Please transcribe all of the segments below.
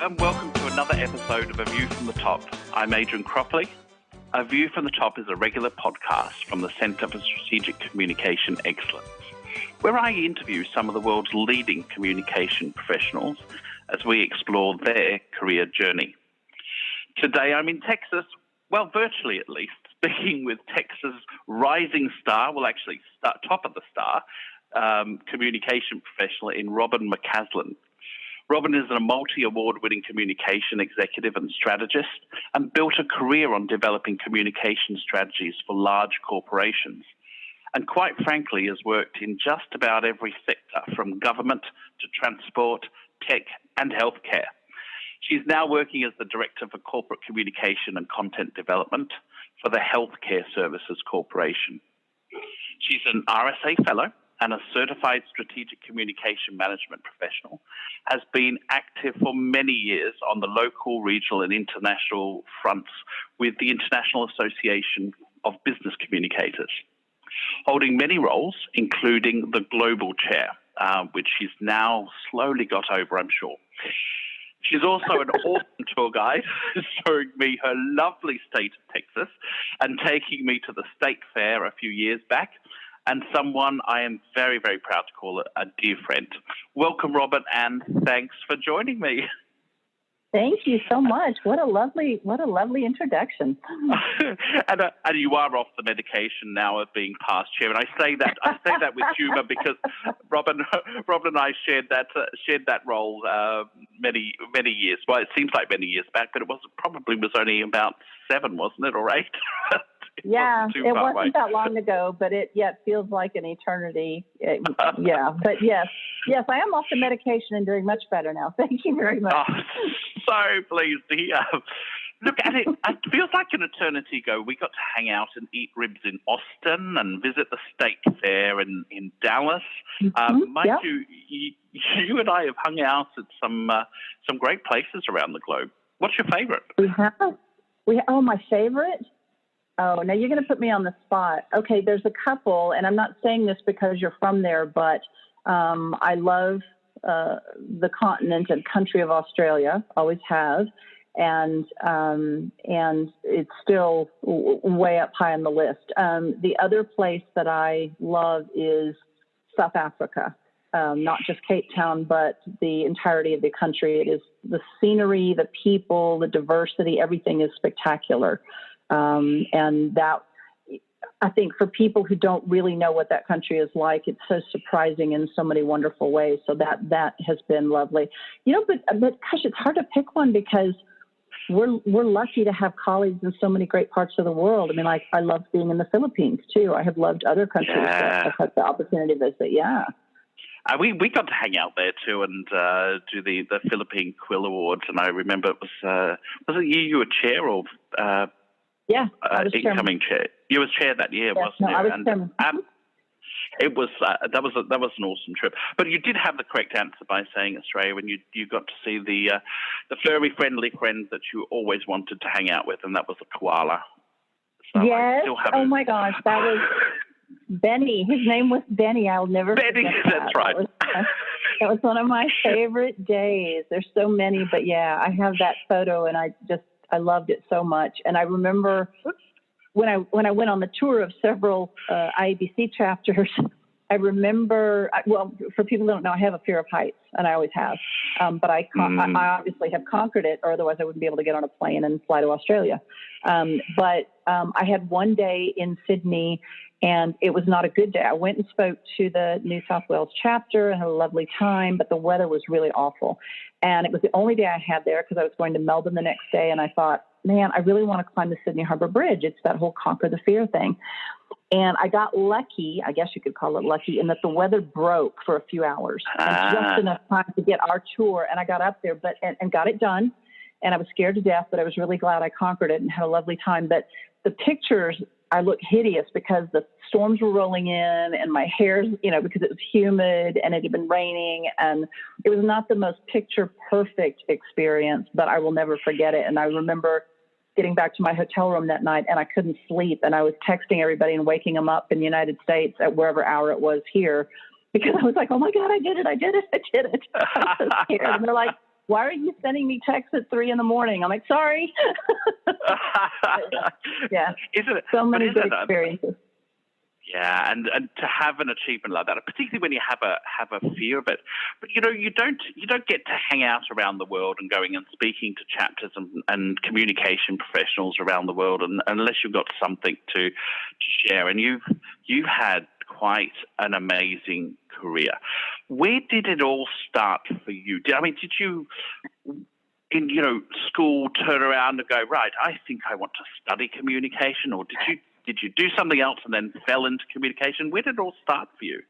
and welcome to another episode of A View from the Top. I'm Adrian Cropley. A View from the Top is a regular podcast from the Centre for Strategic Communication Excellence, where I interview some of the world's leading communication professionals as we explore their career journey. Today I'm in Texas, well, virtually at least, speaking with Texas rising star, top of the star, communication professional in Robin McCasland. Robin is a multi-award-winning communication executive and strategist and built a career on developing communication strategies for large corporations. And quite frankly, has worked in just about every sector, from government to transport, tech, and healthcare. She's now working as the Director for Corporate Communication and Content Development for the Healthcare Services Corporation. She's an RSA Fellow and a Certified Strategic Communication Management Professional, has been active for many years on the local, regional and international fronts with the International Association of Business Communicators, holding many roles, including the Global Chair, which she's now slowly got over, I'm sure. She's also an awesome tour guide, showing me her lovely state of Texas and taking me to the state fair a few years back, and someone I am very, very proud to call a dear friend. Welcome, Robin, and thanks for joining me. Thank you so much. What a lovely introduction. and you are off the medication now of being past chair, and I say that with humour because Robin and I shared that role many years. Well, it seems like many years back, but it was only about 7, wasn't it, or 8? Yeah, it wasn't that long ago, but it feels like an eternity. But yes, I am off the medication and doing much better now. Thank you very much. Oh, so pleased to hear. Look, and it feels like an eternity ago. We got to hang out and eat ribs in Austin and visit the state fair in Dallas. Mind you, you and I have hung out at some great places around the globe. What's your favorite? My favorite? Oh, now you're going to put me on the spot. Okay, there's a couple, and I'm not saying this because you're from there, but I love the continent and country of Australia, always have, and it's still way up high on the list. The other place that I love is South Africa, not just Cape Town, but the entirety of the country. It is the scenery, the people, the diversity, everything is spectacular. And that, I think for people who don't really know what that country is like, it's so surprising in so many wonderful ways. So that has been lovely. But gosh, it's hard to pick one because we're lucky to have colleagues in so many great parts of the world. I mean, like, I love being in the Philippines too. I have loved other countries that I've had the opportunity to visit. Yeah. We got to hang out there too and do the Philippine Quill Awards. And I remember it was it you were chair of? Yeah, I was incoming chair. You was chair that year, wasn't you? I was chairman. It was that was an awesome trip. But you did have the correct answer by saying Australia when you got to see the furry friendly friend that you always wanted to hang out with, and that was a koala. So yes. Oh my gosh, that was Benny. His name was Benny. I'll never forget Benny. That. That's right. That was one of my favorite days. There's so many, but yeah, I have that photo, and I loved it so much. And I remember when I went on the tour of several IABC chapters, I remember, for people who don't know, I have a fear of heights, and I always have. But I obviously have conquered it, or otherwise I wouldn't be able to get on a plane and fly to Australia. But I had one day in Sydney, and it was not a good day. I went and spoke to the New South Wales chapter and had a lovely time, but the weather was really awful. And it was the only day I had there because I was going to Melbourne the next day. And I thought, man, I really want to climb the Sydney Harbour Bridge. It's that whole conquer the fear thing. And I got lucky, I guess you could call it lucky, in that the weather broke for a few hours. And just enough time to get our tour. And I got up there and got it done. And I was scared to death, but I was really glad I conquered it and had a lovely time. But the pictures, I looked hideous because the storms were rolling in and my hair, because it was humid and it had been raining, and it was not the most picture perfect experience, but I will never forget it. And I remember getting back to my hotel room that night and I couldn't sleep, and I was texting everybody and waking them up in the United States at wherever hour it was here, because I was like, oh my God, I did it. I was so scared. And they're like, why are you sending me texts at 3 a.m? I'm like, sorry. Yeah. Isn't it? So many good experiences. Yeah, and to have an achievement like that, particularly when you have a fear of it, but you don't get to hang out around the world and going and speaking to chapters and communication professionals around the world, unless you've got something to share. And you've had quite an amazing career. Where did it all start for you? Did you in school turn around and go, right, I think I want to study communication, or did you do something else and then fell into communication? Where did it all start for you?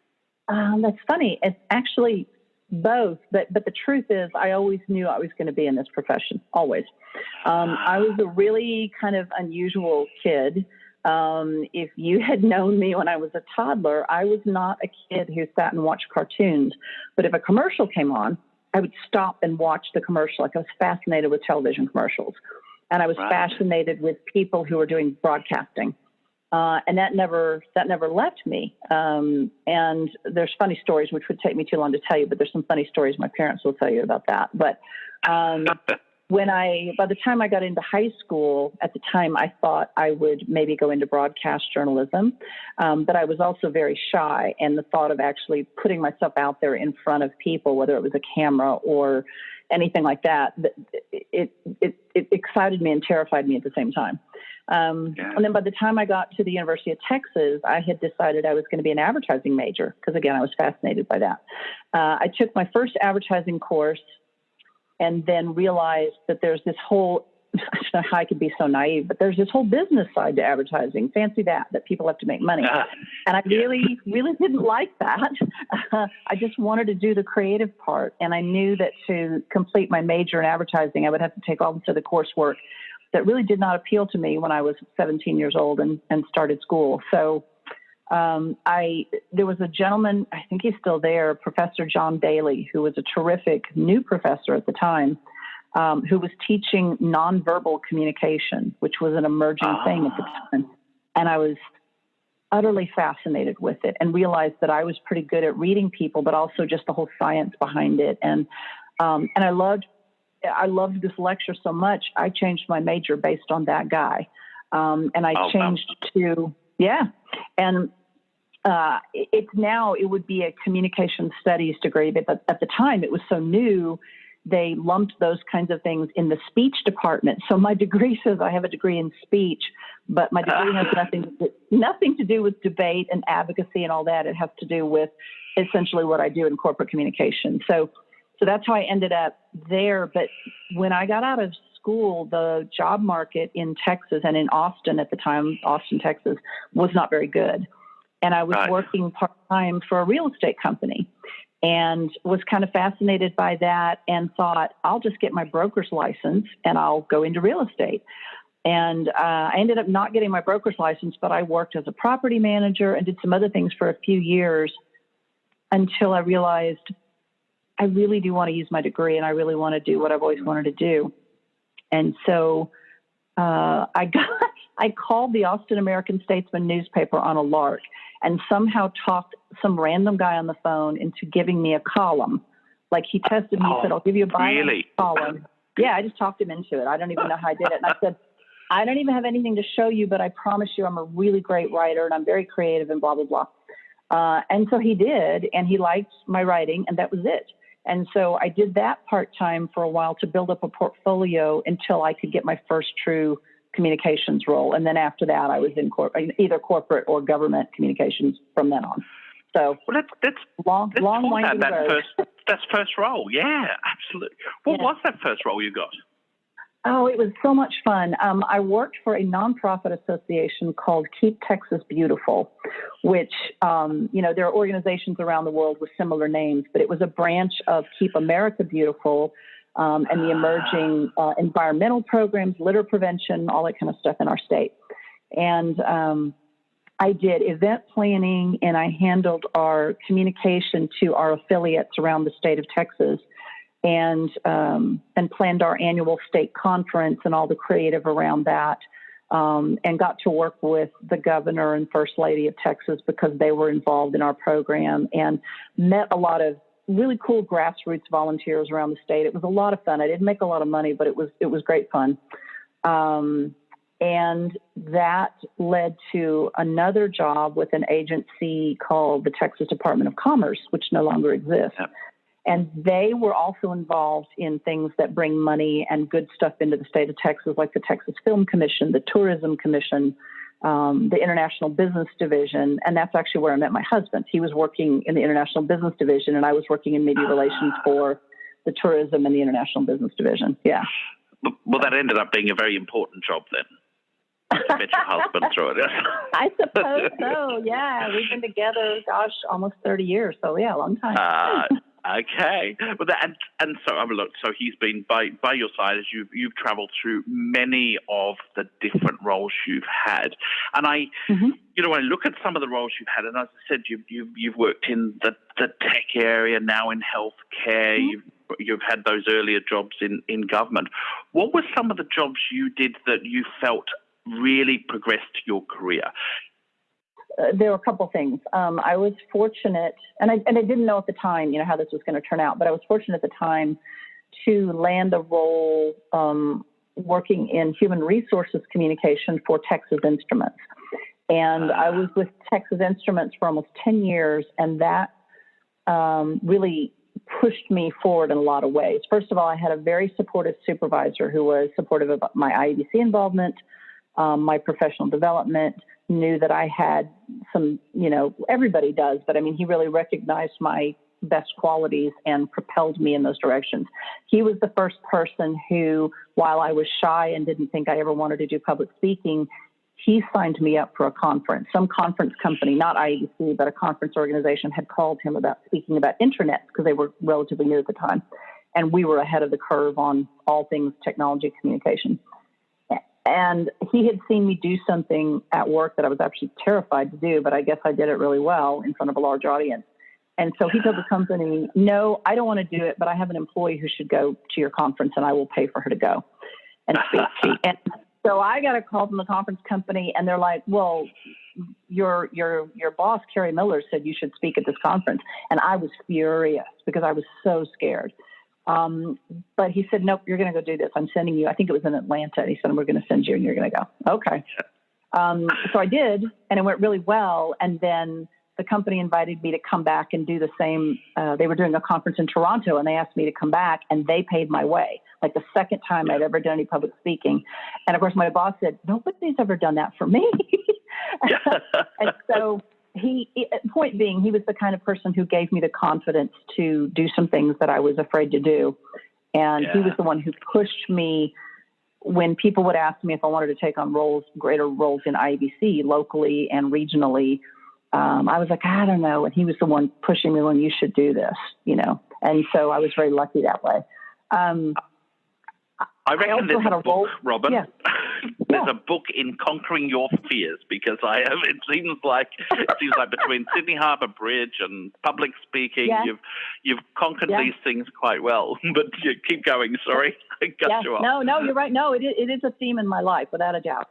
That's funny. It's actually both, but the truth is I always knew I was going to be in this profession, always. I was a really kind of unusual kid. If you had known me when I was a toddler, I was not a kid who sat and watched cartoons. But if a commercial came on, I would stop and watch the commercial. Like I was fascinated with television commercials. And I was fascinated with people who were doing broadcasting. And that never left me. And there's funny stories, which would take me too long to tell you, but there's some funny stories my parents will tell you about that. But by the time I got into high school, at the time I thought I would maybe go into broadcast journalism. But I was also very shy, and the thought of actually putting myself out there in front of people, whether it was a camera or anything like that, it excited me and terrified me at the same time. And then by the time I got to the University of Texas, I had decided I was going to be an advertising major because, again, I was fascinated by that. I took my first advertising course and then realized that there's this whole, I don't know how I could be so naive, but there's this whole business side to advertising. Fancy that people have to make money. And I really didn't like that. I just wanted to do the creative part. And I knew that to complete my major in advertising, I would have to take all this other coursework that really did not appeal to me when I was 17 years old and started school. So there was a gentleman, I think he's still there, Professor John Bailey, who was a terrific new professor at the time, who was teaching nonverbal communication, which was an emerging thing at the time. And I was utterly fascinated with it and realized that I was pretty good at reading people, but also just the whole science behind it. And I loved this lecture so much, I changed my major based on that guy. And I changed to, and it would be a communication studies degree, but at the time it was so new, they lumped those kinds of things in the speech department. So my degree says I have a degree in speech, but my degree has nothing to do with debate and advocacy and all that. It has to do with essentially what I do in corporate communication. So that's how I ended up there. But when I got out of school, the job market in Texas and in Austin at the time, Austin, Texas, was not very good. And I was working part-time for a real estate company and was kind of fascinated by that and thought, I'll just get my broker's license and I'll go into real estate. And I ended up not getting my broker's license, but I worked as a property manager and did some other things for a few years until I realized I really do want to use my degree and I really want to do what I've always wanted to do. And so I called the Austin American-Statesman newspaper on a lark and somehow talked some random guy on the phone into giving me a column. Like he tested me, he said, I'll give you a bio column. Yeah, I just talked him into it. I don't even know how I did it. And I said, I don't even have anything to show you, but I promise you I'm a really great writer and I'm very creative and blah, blah, blah. And so he did, and he liked my writing, and that was it. And so I did that part-time for a while to build up a portfolio until I could get my first true communications role. And then after that, I was in either corporate or government communications from then on. So that's long winding road. That's first role. Yeah, absolutely. What was that first role you got? Oh, it was so much fun. I worked for a nonprofit association called Keep Texas Beautiful, which, there are organizations around the world with similar names, but it was a branch of Keep America Beautiful and the emerging environmental programs, litter prevention, all that kind of stuff in our state. And I did event planning and I handled our communication to our affiliates around the state of Texas. And planned our annual state conference and all the creative around that, and got to work with the governor and first lady of Texas because they were involved in our program, and met a lot of really cool grassroots volunteers around the state. It was a lot of fun. I didn't make a lot of money, but it was great fun. And that led to another job with an agency called the Texas Department of Commerce, which no longer exists. Yep. And they were also involved in things that bring money and good stuff into the state of Texas, like the Texas Film Commission, the Tourism Commission, the International Business Division. And that's actually where I met my husband. He was working in the International Business Division, and I was working in media relations for the Tourism and the International Business Division. Yeah. Well, that ended up being a very important job then. I met your husband through it. I suppose so. Yeah, we've been together, gosh, almost 30 years. So yeah, a long time. Okay. Well, and so look. So he's been by your side as you've travelled through many of the different roles you've had, and I look at some of the roles you've had, and as I said, you've worked in the tech area, now in healthcare. You've had those earlier jobs in government. What were some of the jobs you did that you felt really progressed your career? There were a couple things. I was fortunate, and I didn't know at the time, how this was going to turn out, but I was fortunate at the time to land a role working in human resources communication for Texas Instruments. And I was with Texas Instruments for almost 10 years, and that really pushed me forward in a lot of ways. First of all, I had a very supportive supervisor who was supportive of my IEBC involvement, my professional development, knew that I had some, everybody does, but I mean, he really recognized my best qualities and propelled me in those directions. He was the first person who, while I was shy and didn't think I ever wanted to do public speaking, he signed me up for a conference. Some conference company, not IEBC, but a conference organization had called him about speaking about internet because they were relatively new at the time. And we were ahead of the curve on all things technology communication. And he had seen me do something at work that I was actually terrified to do, but I guess I did it really well in front of a large audience. And so he told the company, no, I don't want to do it, but I have an employee who should go to your conference and I will pay for her to go and speak. And so I got a call from the conference company and they're like, well, your boss, Carrie Miller, said you should speak at this conference. And I was furious because I was so scared. But he said, nope, you're going to go do this. I'm sending you. I think it was in Atlanta. He said, we're going to send you and you're going to go. Okay. So I did, and it went really well. And then the company invited me to come back and do the same. They were doing a conference in Toronto and they asked me to come back and they paid my way. Like the second time I'd ever done any public speaking. And of course my boss said, nobody's ever done that for me. And so point being, he was the kind of person who gave me the confidence to do some things that I was afraid to do. And he was the one who pushed me when people would ask me if I wanted to take on greater roles in IEBC, locally and regionally. I was like, I don't know. And he was the one pushing me, well, you should do this, And so I was very lucky that way. I reckon there's a book, Robin. Yeah. There's a book in Conquering Your Fears because it seems like between Sydney Harbour Bridge and public speaking, you've conquered these things quite well. But you keep going. Sorry, I cut you off. No, you're right. No, it is a theme in my life without a doubt.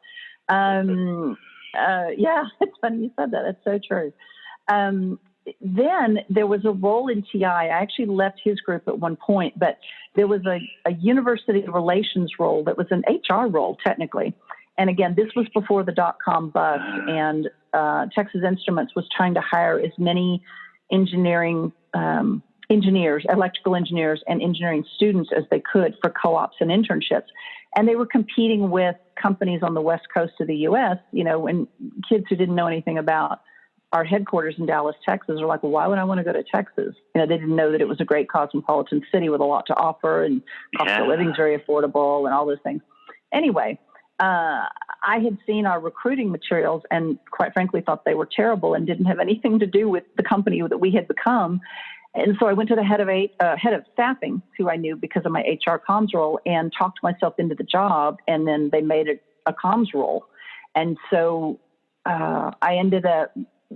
It's funny you said that. It's so true. Then there was a role in TI. I actually left his group at one point, but there was a university relations role that was an HR role technically. And again, this was before the .com bust, and Texas Instruments was trying to hire as many engineers, electrical engineers, and engineering students as they could for co-ops and internships. And they were competing with companies on the West Coast of the U.S., and kids who didn't know anything about our headquarters in Dallas, Texas, are like, well, why would I want to go to Texas? They didn't know that it was a great cosmopolitan city with a lot to offer, and cost of living is very affordable and all those things. Anyway, I had seen our recruiting materials and quite frankly thought they were terrible and didn't have anything to do with the company that we had become. And so I went to the head of staffing, who I knew because of my HR comms role, and talked myself into the job. And then they made it a comms role. And so I ended up,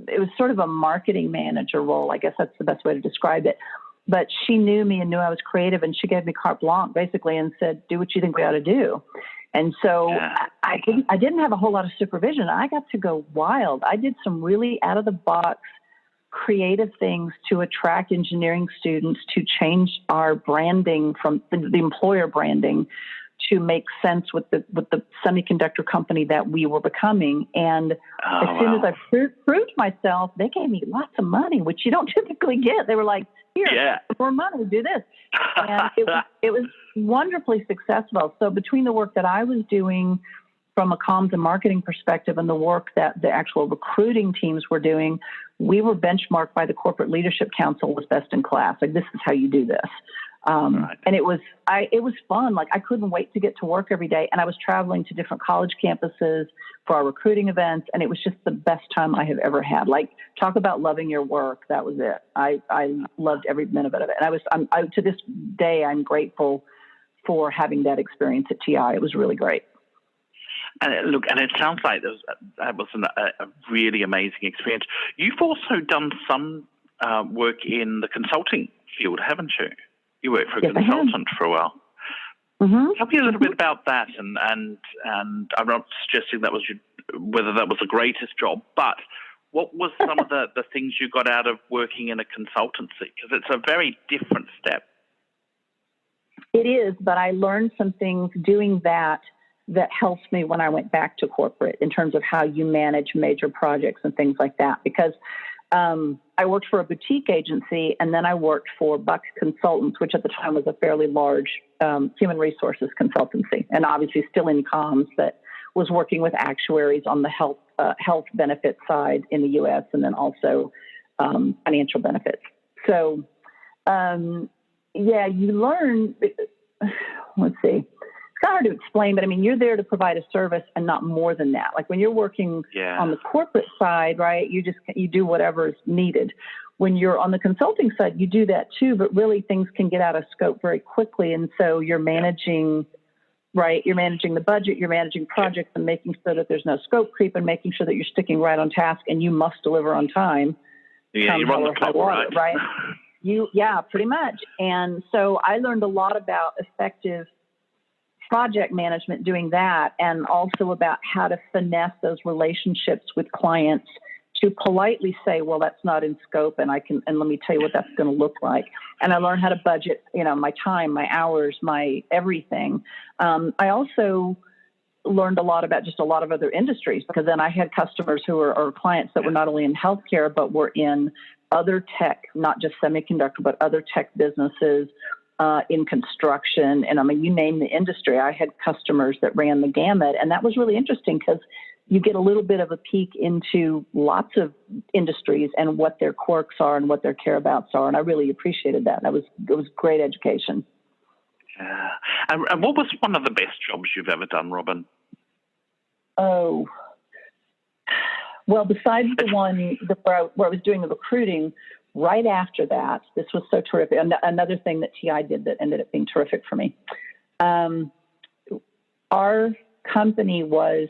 it was sort of a marketing manager role. I guess that's the best way to describe it. But she knew me and knew I was creative, and she gave me carte blanche basically and said, do what you think we ought to do. And so I didn't have a whole lot of supervision. I got to go wild. I did some really out of the box creative things to attract engineering students, to change our branding from the employer branding to make sense with the semiconductor company that we were becoming. And as soon as I proved myself, they gave me lots of money, which you don't typically get. They were like, here, more money, do this. And it was wonderfully successful. So between the work that I was doing from a comms and marketing perspective and the work that the actual recruiting teams were doing, we were benchmarked by the Corporate Leadership Council as best in class. Like, this is how you do this. Right. And it was fun. Like, I couldn't wait to get to work every day. And I was traveling to different college campuses for our recruiting events. And it was just the best time I have ever had. Like, talk about loving your work. That was it. I loved every minute of it. And I to this day, I'm grateful for having that experience at TI. It was really great. And look, and it sounds like that was a really amazing experience. You've also done some work in the consulting field, haven't you? You worked for a consultant for a while. Mm-hmm. Tell me a little bit about that, and I'm not suggesting whether that was the greatest job, but what was some of the things you got out of working in a consultancy? Because it's a very different step. It is, but I learned some things doing that helped me when I went back to corporate in terms of how you manage major projects and things like that. Because I worked for a boutique agency, and then I worked for Buck Consultants, which at the time was a fairly large human resources consultancy, and obviously still in comms, that was working with actuaries on the health benefit side in the U.S. and then also financial benefits. So, you learn. Let's see. It's hard to explain, but I mean, you're there to provide a service and not more than that. Like, when you're working on the corporate side, right, you do whatever is needed. When you're on the consulting side, you do that too, but really things can get out of scope very quickly. And so you're managing, you're managing the budget, you're managing projects and making sure that there's no scope creep and making sure that you're sticking right on task and you must deliver on time. Yeah, you run the clock, right? Pretty much. And so I learned a lot about effective project management doing that, and also about how to finesse those relationships with clients to politely say, well, that's not in scope, and let me tell you what that's going to look like. And I learned how to budget, my time, my hours, my everything. I also learned a lot about just a lot of other industries, because then I had customers who were, or clients that were not only in healthcare, but were in other tech, not just semiconductor, but other tech businesses, in construction. And I mean, you name the industry. I had customers that ran the gamut. And that was really interesting because you get a little bit of a peek into lots of industries and what their quirks are and what their care-abouts are. And I really appreciated that. It was great education. Yeah. And what was one of the best jobs you've ever done, Robin? Oh, well, besides the one where I was doing the recruiting, right after that, this was so terrific. Another thing that TI did that ended up being terrific for me. Our company was,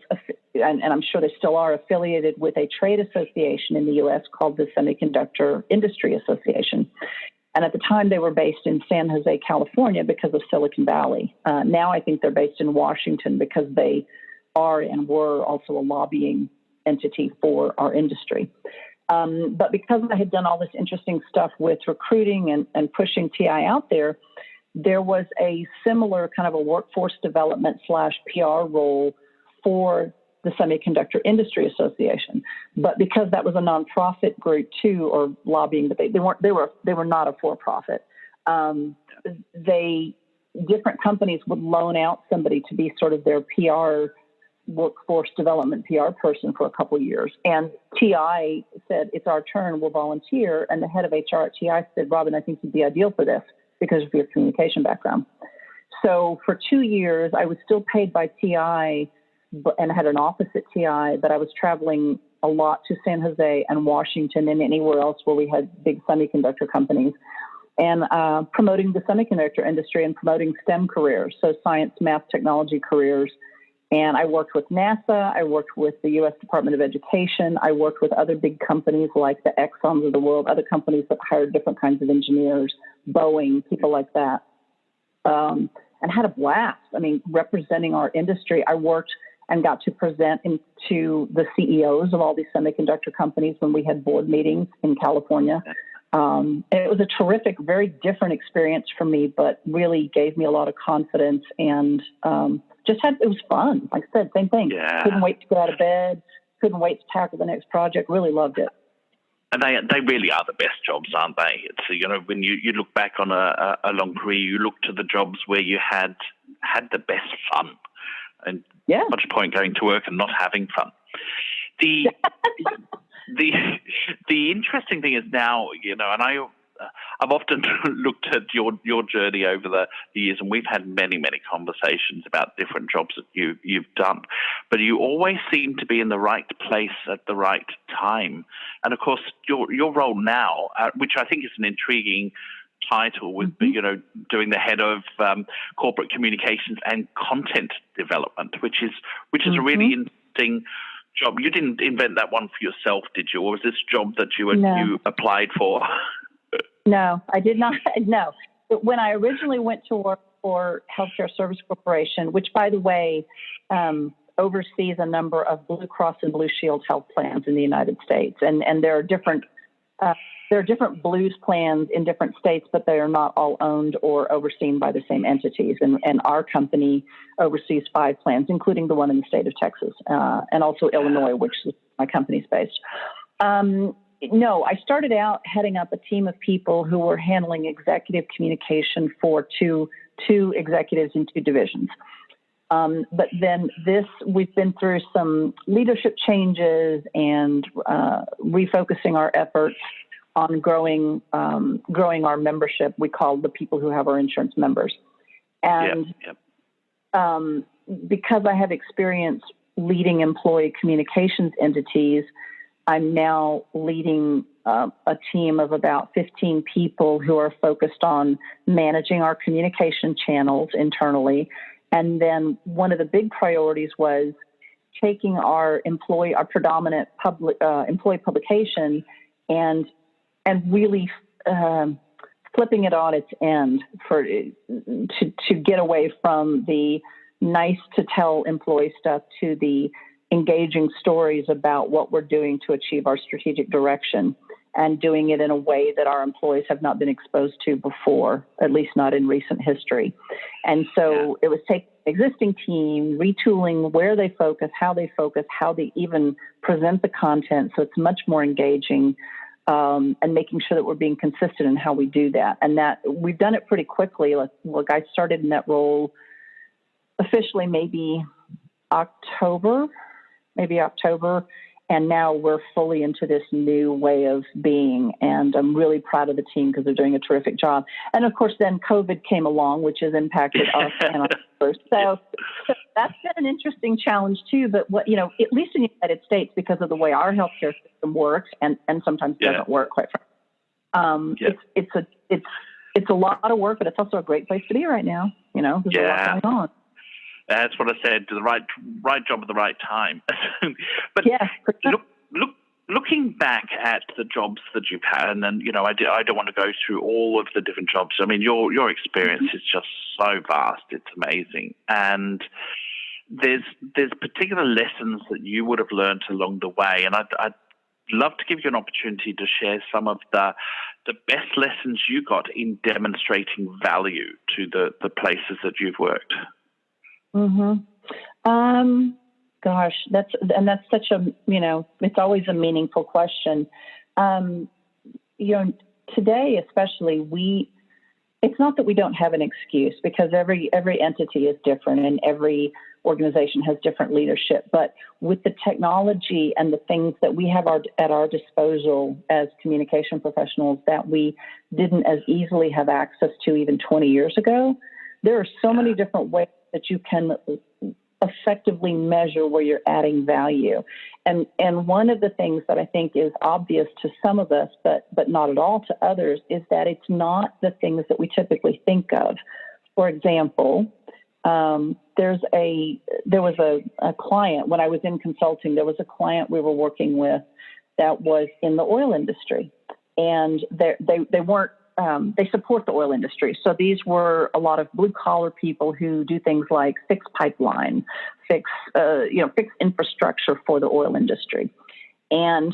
and I'm sure they still are, affiliated with a trade association in the U.S. called the Semiconductor Industry Association. And at the time, they were based in San Jose, California, because of Silicon Valley. Now I think they're based in Washington because they are and were also a lobbying entity for our industry. But because I had done all this interesting stuff with recruiting and pushing TI out there, there was a similar kind of a workforce development / PR role for the Semiconductor Industry Association. But because that was a nonprofit group too, or lobbying, but they were not a for-profit. Different companies would loan out somebody to be sort of their PR workforce development PR person for a couple of years. And TI said, it's our turn, we'll volunteer. And the head of HR at TI said, Robin, I think you'd be ideal for this because of your communication background. So for 2 years, I was still paid by TI and had an office at TI, but I was traveling a lot to San Jose and Washington and anywhere else where we had big semiconductor companies, and promoting the semiconductor industry and promoting STEM careers, so science, math, technology careers. And I worked with NASA, I worked with the U.S. Department of Education, I worked with other big companies like the Exxons of the world, other companies that hired different kinds of engineers, Boeing, people like that, and had a blast. I mean, representing our industry. I worked and got to present to the CEOs of all these semiconductor companies when we had board meetings in California. And it was a terrific, very different experience for me, but really gave me a lot of confidence and it was fun. Like I said, same thing. Yeah. Couldn't wait to get out of bed, couldn't wait to tackle the next project, really loved it. And they really are the best jobs, aren't they? It's, when you look back on a long career, you look to the jobs where you had the best fun. And much point going to work and not having fun. The interesting thing is now, and I've often looked at your journey over the years, and we've had many, many conversations about different jobs that you've done. But you always seem to be in the right place at the right time. And of course, your role now, which I think is an intriguing title, with doing the head of corporate communications and content development, which is a really interesting job. You didn't invent that one for yourself, did you? Or was this job that you applied for? No, I did not. No. When I originally went to work for Healthcare Service Corporation, which, by the way, oversees a number of Blue Cross and Blue Shield health plans in the United States, and there are different Blues plans in different states, but they are not all owned or overseen by the same entities. And our company oversees 5 plans, including the one in the state of Texas, and also Illinois, which is my company's based. No, I started out heading up a team of people who were handling executive communication for two executives in 2 divisions. But then we've been through some leadership changes and refocusing our efforts on growing our membership. We call the people who have our insurance members. And because I have experience leading employee communications entities, I'm now leading a team of about 15 people who are focused on managing our communication channels internally. And then one of the big priorities was taking our predominant employee publication and really flipping it on its end to get away from the nice to tell employee stuff to the engaging stories about what we're doing to achieve our strategic direction, and doing it in a way that our employees have not been exposed to before, at least not in recent history. And so it was taking an existing team, retooling where they focus, how they even present the content so it's much more engaging, and making sure that we're being consistent in how we do that. And that we've done it pretty quickly. Look, I started in that role officially maybe October, and now we're fully into this new way of being. And I'm really proud of the team because they're doing a terrific job. And of course, then COVID came along, which has impacted us and our members. So that's been an interesting challenge too. But at least in the United States, because of the way our healthcare system works and sometimes doesn't work, quite frankly, it's a lot of work, but it's also a great place to be right now. There's a lot going on. That's what I said. The right job at the right time. But looking back at the jobs that you've had, and then I don't want to go through all of the different jobs. I mean, your experience is just so vast. It's amazing, and there's particular lessons that you would have learned along the way, and I'd love to give you an opportunity to share some of the best lessons you got in demonstrating value to the places that you've worked. Gosh, that's such a, it's always a meaningful question. Today, especially, it's not that we don't have an excuse, because every entity is different and every organization has different leadership. But with the technology and the things that we have at our disposal as communication professionals that we didn't as easily have access to even 20 years ago, there are so many different ways that you can effectively measure where you're adding value. And one of the things that I think is obvious to some of us, but not at all to others, is that it's not the things that we typically think of. For example, there was a client, when I was in consulting, there was a client we were working with that was in the oil industry. And they weren't they support the oil industry. So these were a lot of blue collar people who do things like fix pipeline, fix infrastructure for the oil industry. And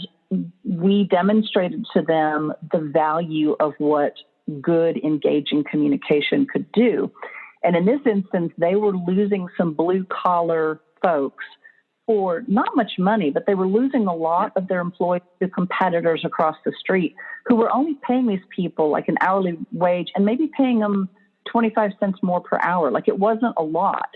we demonstrated to them the value of what good, engaging communication could do. And in this instance, they were losing some blue collar folks for not much money, but they were losing a lot of their employees to competitors across the street who were only paying these people like an hourly wage and maybe paying them 25 cents more per hour. Like, it wasn't a lot.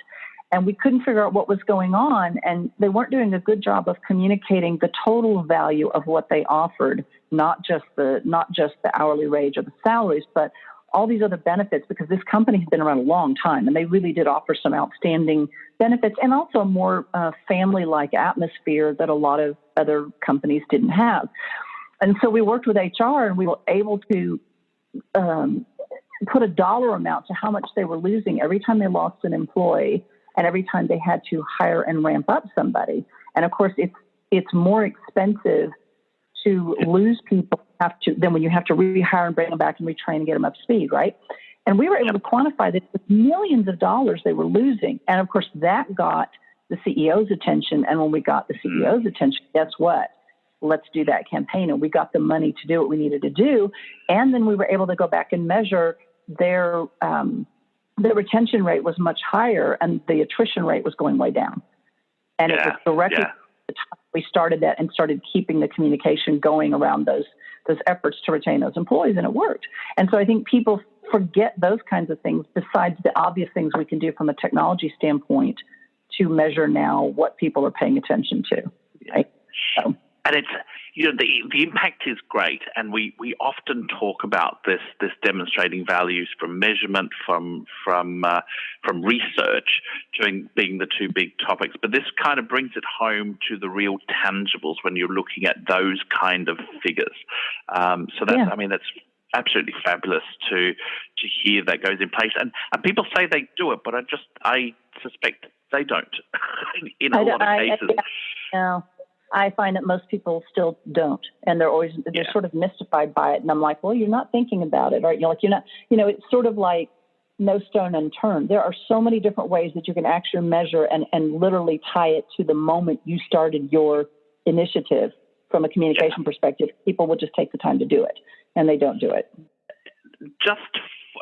And we couldn't figure out what was going on. And they weren't doing a good job of communicating the total value of what they offered, not just the hourly wage or the salaries, but all these other benefits, because this company has been around a long time and they really did offer some outstanding benefits and also a more family-like atmosphere that a lot of other companies didn't have. And so we worked with HR and we were able to put a dollar amount to how much they were losing every time they lost an employee and every time they had to hire and ramp up somebody. And of course, it's more expensive to lose people than when you have to rehire and bring them back and retrain and get them up to speed, right? And we were able to quantify that with millions of dollars they were losing. And of course, that got the CEO's attention. And when we got the CEO's attention, guess what? Let's do that campaign. And we got the money to do what we needed to do. And then we were able to go back and measure their retention rate was much higher and the attrition rate was going way down. And it was directly the time we started that and started keeping the communication going around those efforts to retain those employees, and it worked. And so I think people forget those kinds of things besides the obvious things we can do from a technology standpoint to measure now what people are paying attention to. Right? So. And it's, the impact is great, and we often talk about this demonstrating values from measurement, from research, being the two big topics. But this kind of brings it home to the real tangibles when you're looking at those kind of figures. So that's, I mean, that's absolutely fabulous to hear that goes in place. And people say they do it, but I suspect they don't in a lot of cases. I find that most people still don't, and they're sort of mystified by it. And I'm like, well, you're not thinking about it, right? You're not, it's sort of like no stone unturned. There are so many different ways that you can actually measure and literally tie it to the moment you started your initiative from a communication perspective. People will just take the time to do it, and they don't do it. Just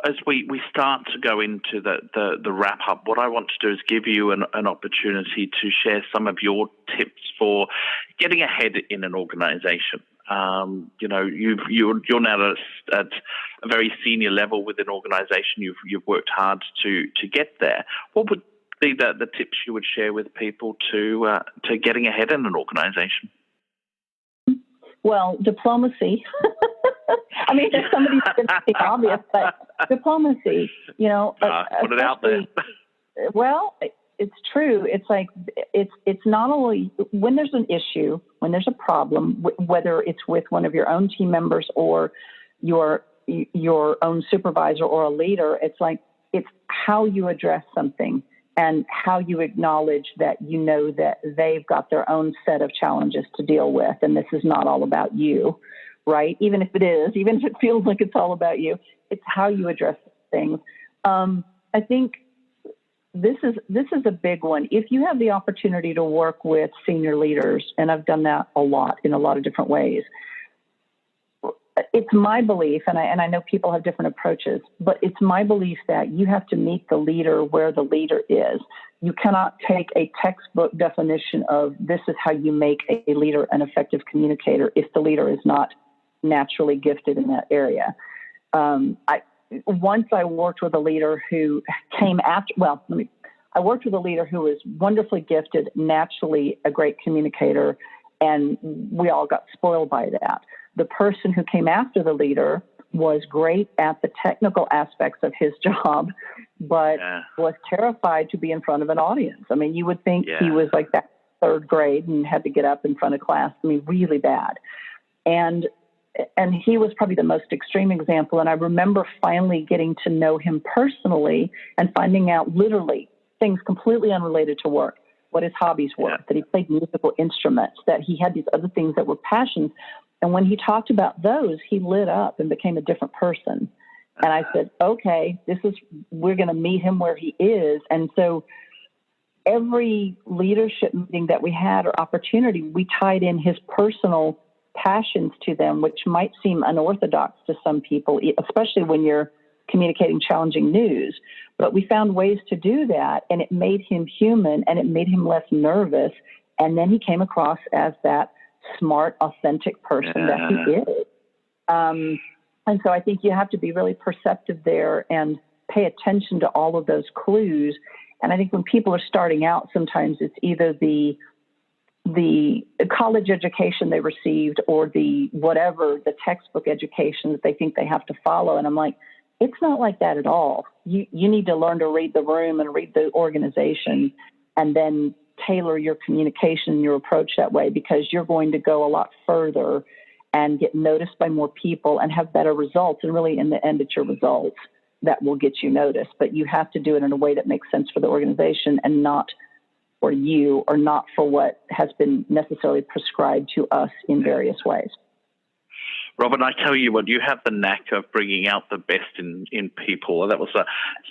as we start to go into the wrap up, what I want to do is give you an opportunity to share some of your tips for getting ahead in an organization. You're now at a very senior level with an organization. You've worked hard to get there. What would be the tips you would share with people to getting ahead in an organization? Well, diplomacy. I mean, there's somebody that's obvious, but diplomacy, put it out there. Well, it's true. It's like, it's not only when there's an issue, when there's a problem, whether it's with one of your own team members or your own supervisor or a leader, it's how you address something and how you acknowledge that that they've got their own set of challenges to deal with. And this is not all about you, right? Even if it is, even if it feels like it's all about you, it's how you address things. I think this is a big one. If you have the opportunity to work with senior leaders, and I've done that a lot in a lot of different ways, it's my belief, and I know people have different approaches, but it's my belief that you have to meet the leader where the leader is. You cannot take a textbook definition of this is how you make a leader an effective communicator if the leader is not naturally gifted in that area. Once I worked with a leader who I worked with a leader who was wonderfully gifted, naturally a great communicator, and we all got spoiled by that. The person who came after the leader was great at the technical aspects of his job, but was terrified to be in front of an audience. I mean, you would think he was like that third grade and had to get up in front of class. I mean, really bad. And he was probably the most extreme example. And I remember finally getting to know him personally and finding out literally things completely unrelated to work, what his hobbies were, that he played musical instruments, that he had these other things that were passions. And when he talked about those, he lit up and became a different person. And I said, okay, we're going to meet him where he is. And so every leadership meeting that we had or opportunity, we tied in his personal passions to them, which might seem unorthodox to some people, especially when you're communicating challenging news. But we found ways to do that, and it made him human, and it made him less nervous. And then he came across as that smart, authentic person that he is. And so I think you have to be really perceptive there and pay attention to all of those clues. And I think when people are starting out, sometimes it's either the college education they received or the textbook education that they think they have to follow. And I'm like, it's not like that at all. You need to learn to read the room and read the organization and then tailor your communication, your approach that way, because you're going to go a lot further and get noticed by more people and have better results. And really, in the end, it's your results that will get you noticed. But you have to do it in a way that makes sense for the organization and not for you, or not for what has been necessarily prescribed to us in various ways. Robin, I tell you what, you have the knack of bringing out the best in people. That was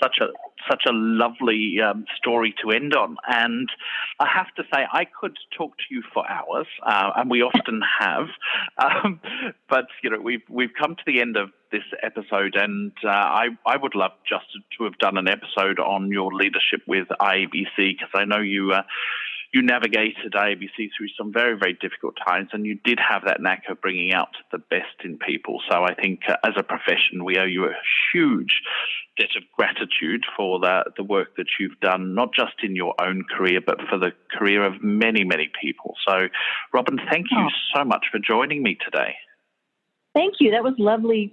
such a lovely story to end on. And I have to say, I could talk to you for hours, and we often have. But we've come to the end of this episode, and I would love just to have done an episode on your leadership with IABC, because I know you navigated IABC through some very, very difficult times, and you did have that knack of bringing out the best in people. So I think as a profession, we owe you a huge debt of gratitude for the work that you've done, not just in your own career, but for the career of many, many people. So, Robin, thank you so much for joining me today. Thank you. That was lovely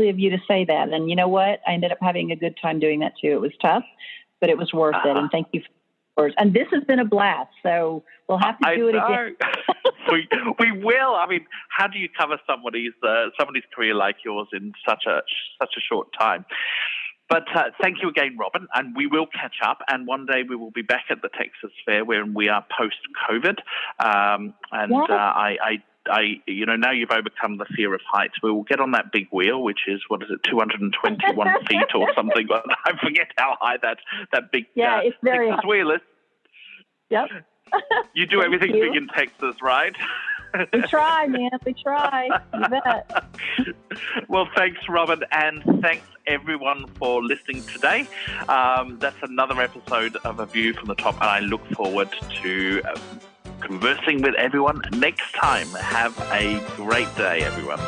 of you to say that. And you know what? I ended up having a good time doing that too. It was tough, but it was worth it. And thank you. And this has been a blast, so we'll have to do it again. we will. I mean, how do you cover somebody's career like yours in such a short time? But thank you again, Robin, and we will catch up. And one day we will be back at the Texas Fair, where we are post-COVID. Now you've overcome the fear of heights. We will get on that big wheel, which is 221 feet or something. I forget how high that big it's very Texas wheel is. Yep. You do everything big in Texas, right? We try, man. We try. You bet. Well, thanks, Robin, and thanks everyone for listening today. That's another episode of A View from the Top, and I look forward to conversing with everyone next time. Have a great day, everyone.